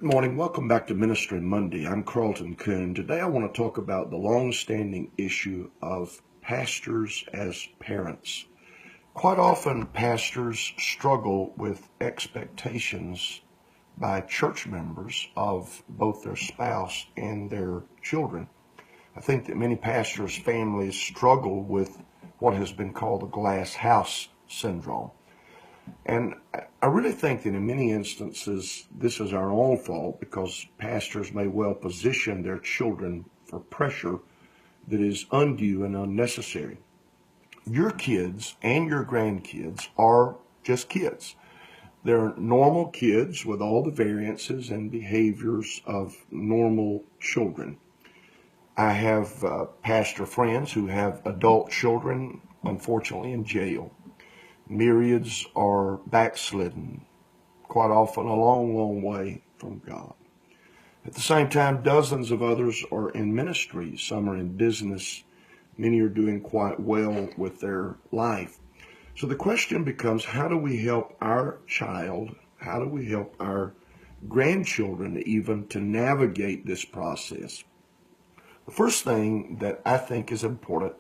Good morning. Welcome back to Ministry Monday. I'm Carlton Coon. Today I want to talk about the long-standing issue of pastors as parents. Quite often pastors struggle with expectations by church members of both their spouse and their children. I think that many pastors' families struggle with what has been called the glass house syndrome. And I really think that in many instances, this is our own fault because pastors may well position their children for pressure that is undue and unnecessary. Your kids and your grandkids are just kids. They're normal kids with all the variances and behaviors of normal children. I have pastor friends who have adult children, unfortunately, in jail. Myriads are backslidden, quite often a long, long way from God. At the same time, dozens of others are in ministry. Some are in business. Many are doing quite well with their life. So the question becomes, how do we help our child? How do we help our grandchildren even to navigate this process? The first thing that I think is important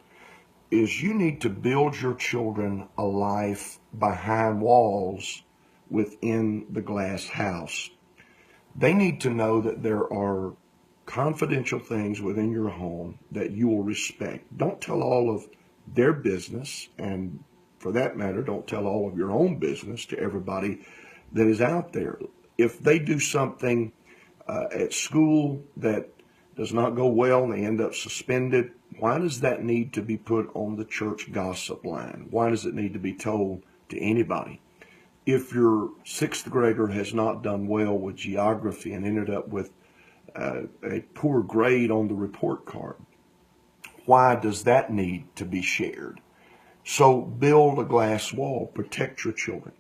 is you need to build your children a life behind walls within the glass house. They need to know that there are confidential things within your home that you will respect. Don't tell all of their business, and for that matter, don't tell all of your own business to everybody that is out there. If they do something at school that does not go well and they end up suspended, why does that need to be put on the church gossip line? Why does it need to be told to anybody? If your sixth grader has not done well with geography and ended up with a poor grade on the report card, why does that need to be shared? So build a glass wall, protect your children.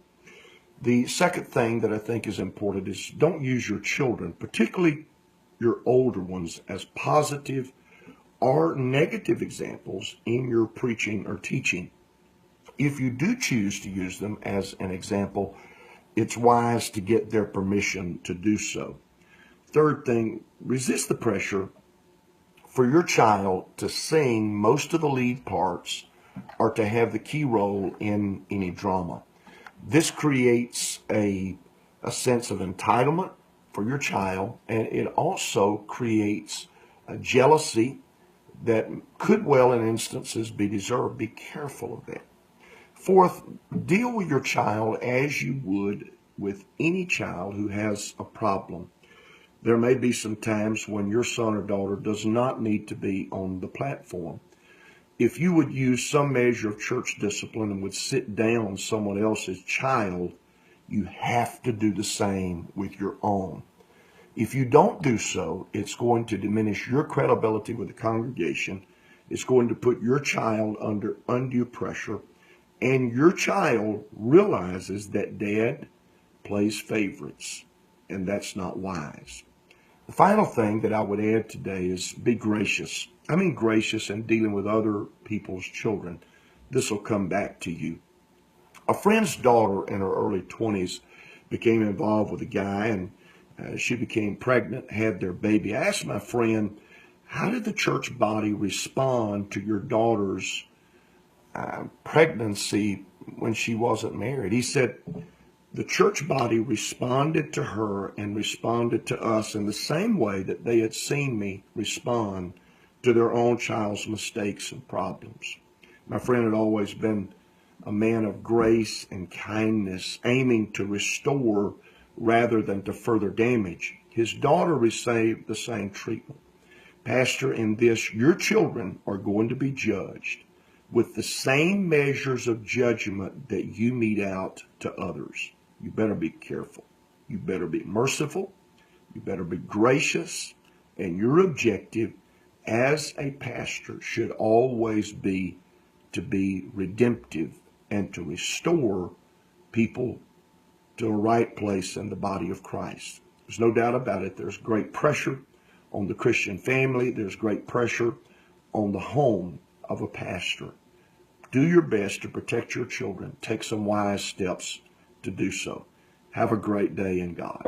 The second thing that I think is important is don't use your children, particularly your older ones, as positive or negative examples in your preaching or teaching. If you do choose to use them as an example, it's wise to get their permission to do so. Third thing, resist the pressure for your child to sing most of the lead parts or to have the key role in any drama. This creates a sense of entitlement for your child, and it also creates a jealousy that could well in instances be deserved. Be careful of that. Fourth, deal with your child as you would with any child who has a problem. There may be some times when your son or daughter does not need to be on the platform. If you would use some measure of church discipline and would sit down someone else's child, you have to do the same with your own. If you don't do so, it's going to diminish your credibility with the congregation. It's going to put your child under undue pressure, and your child realizes that dad plays favorites, and that's not wise. The final thing that I would add today is be gracious. I mean gracious in dealing with other people's children. This will come back to you. A friend's daughter in her early 20s became involved with a guy, and she became pregnant, had their baby. I asked my friend, how did the church body respond to your daughter's pregnancy when she wasn't married? He said, the church body responded to her and responded to us in the same way that they had seen me respond to their own child's mistakes and problems. My friend had always been a man of grace and kindness, aiming to restore rather than to further damage. His daughter received the same treatment. Pastor, in this, your children are going to be judged with the same measures of judgment that you mete out to others. You better be careful. You better be merciful. You better be gracious. And your objective as a pastor should always be to be redemptive and to restore people to a right place in the body of Christ. There's no doubt about it. There's great pressure on the Christian family. There's great pressure on the home of a pastor. Do your best to protect your children. Take some wise steps to do so. Have a great day in God.